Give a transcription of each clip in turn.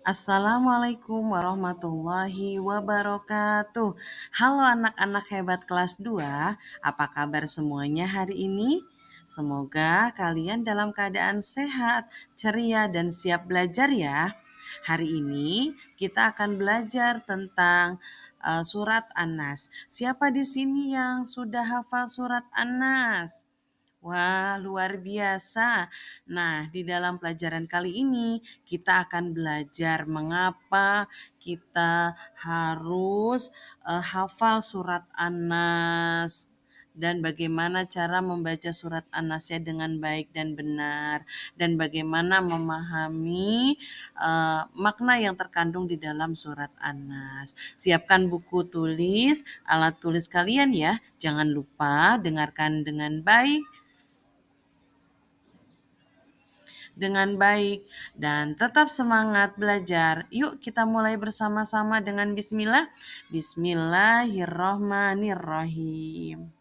Assalamualaikum warahmatullahi wabarakatuh. Halo anak-anak hebat kelas 2, apa kabar semuanya hari ini? Semoga kalian dalam keadaan sehat, ceria, dan siap belajar ya. Hari ini kita akan belajar tentang surat An-Nas. Siapa di sini yang sudah hafal surat An-Nas? Wah, luar biasa. Nah, di dalam pelajaran kali ini kita akan belajar mengapa kita harus hafal surat An-Nas dan bagaimana cara membaca surat An-Nasnya dengan baik dan benar dan bagaimana memahami makna yang terkandung di dalam surat An-Nas. Siapkan buku tulis, alat tulis kalian ya. Jangan lupa dengarkan dengan baik dan tetap semangat belajar. Yuk kita mulai bersama-sama dengan bismillah. Bismillahirrohmanirrohim.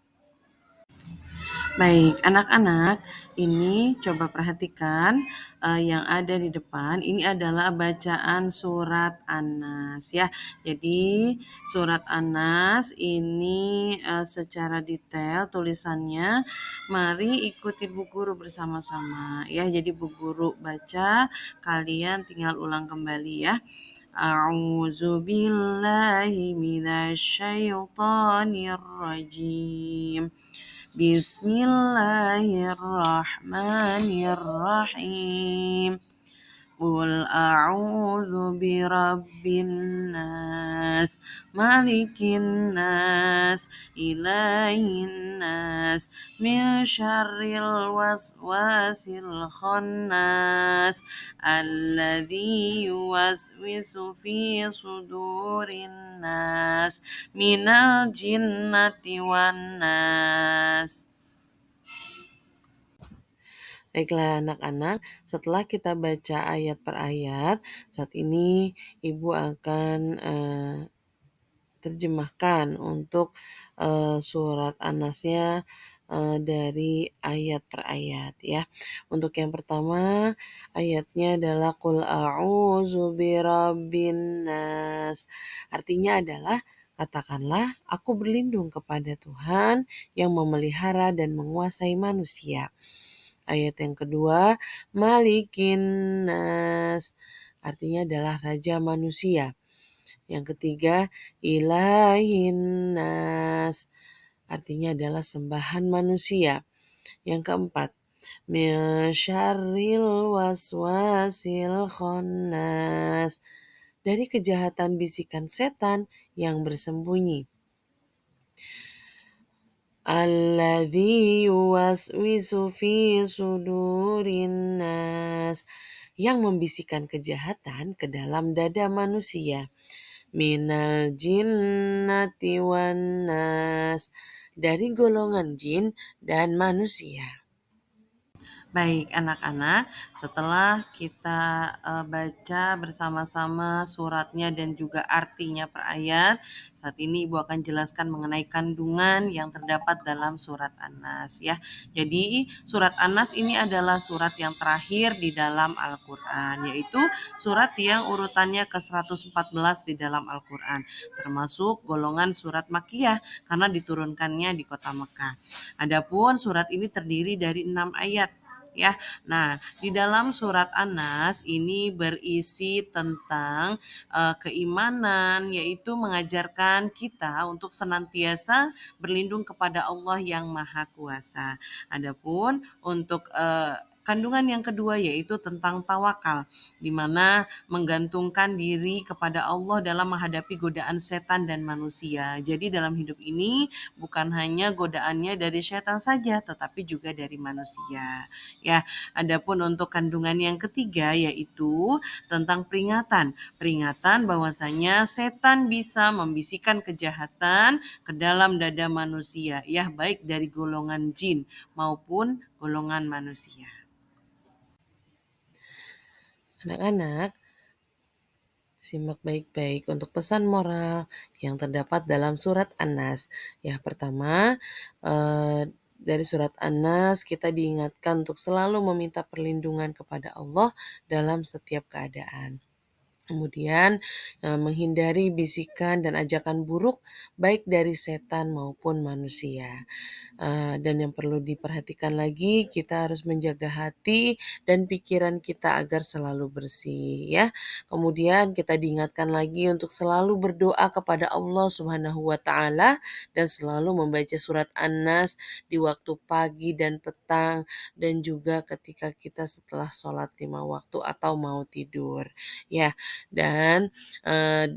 Baik, anak-anak, ini coba perhatikan yang ada di depan. Ini adalah bacaan surat An-Nas ya. Jadi surat An-Nas ini secara detail tulisannya. Mari ikuti Bu Guru bersama-sama ya. Jadi Bu Guru baca, kalian tinggal ulang kembali ya. A'udzu billahi minasyaitonir rajim. Bismillahirrahmanirrahim. Qul a'udzu birabbin nas, malikin nas, ilahin nas, min syarril waswasil khannas, alladzi yuwaswisu fi sudurin nas, minal jinnati wan nas. Baiklah anak-anak, setelah kita baca ayat per ayat, saat ini Ibu akan terjemahkan untuk surat An-Nasnya dari ayat per ayat ya. Untuk yang pertama, ayatnya adalah Qul a'udzu birabbin nas. Artinya adalah katakanlah aku berlindung kepada Tuhan yang memelihara dan menguasai manusia. Ayat yang kedua, Malikin nas. Artinya adalah raja manusia. Yang ketiga, Ilahin nas. Artinya adalah sembahan manusia. Yang keempat, min syarril waswasil khannas. Dari kejahatan bisikan setan yang bersembunyi. Alladzi yuwaswisu fi sudurin nas, yang membisikkan kejahatan ke dalam dada manusia. Minal jinnati wan nas, dari golongan jin dan manusia. Baik anak-anak, setelah kita baca bersama-sama suratnya dan juga artinya per ayat, saat ini Ibu akan jelaskan mengenai kandungan yang terdapat dalam surat An-Nas ya. Jadi surat An-Nas ini adalah surat yang terakhir di dalam Al-Qur'an, yaitu surat yang urutannya ke-114 di dalam Al-Qur'an, termasuk golongan surat Makkiyah karena diturunkannya di kota Mekah. Adapun surat ini terdiri dari 6 ayat ya. Nah, di dalam surat An-Nas ini berisi tentang keimanan, yaitu mengajarkan kita untuk senantiasa berlindung kepada Allah yang Maha Kuasa. Adapun untuk kandungan yang kedua yaitu tentang tawakal, di mana menggantungkan diri kepada Allah dalam menghadapi godaan setan dan manusia. Jadi dalam hidup ini bukan hanya godaannya dari setan saja, tetapi juga dari manusia. Ya, adapun untuk kandungan yang ketiga yaitu tentang peringatan. Peringatan bahwasanya setan bisa membisikkan kejahatan ke dalam dada manusia, ya baik dari golongan jin maupun golongan manusia. Anak-anak, simak baik-baik untuk pesan moral yang terdapat dalam surat An-Nas. Ya, pertama, dari surat An-Nas kita diingatkan untuk selalu meminta perlindungan kepada Allah dalam setiap keadaan. Kemudian, menghindari bisikan dan ajakan buruk baik dari setan maupun manusia. Dan yang perlu diperhatikan lagi, kita harus menjaga hati dan pikiran kita agar selalu bersih ya. Kemudian kita diingatkan lagi untuk selalu berdoa kepada Allah Subhanahu wa taala dan selalu membaca surat An-Nas di waktu pagi dan petang dan juga ketika kita setelah sholat 5 waktu atau mau tidur ya. Dan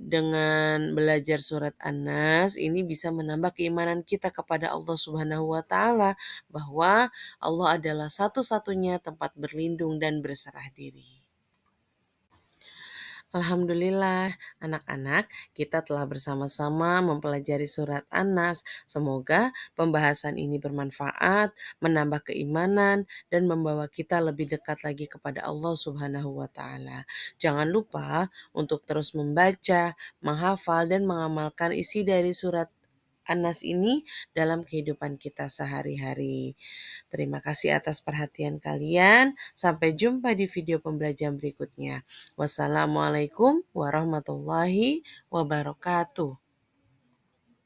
dengan belajar surat An-Nas ini bisa menambah keimanan kita kepada Allah Subhanahu wa taala bahwa Allah adalah satu-satunya tempat berlindung dan berserah diri. Alhamdulillah, anak-anak, kita telah bersama-sama mempelajari surat An-Nas. Semoga pembahasan ini bermanfaat, menambah keimanan, dan membawa kita lebih dekat lagi kepada Allah Subhanahu wa Ta'ala. Jangan lupa untuk terus membaca, menghafal, dan mengamalkan isi dari surat An-Nas ini dalam kehidupan kita sehari-hari. Terima kasih atas perhatian kalian. Sampai jumpa di video pembelajaran berikutnya. Wassalamualaikum warahmatullahi wabarakatuh.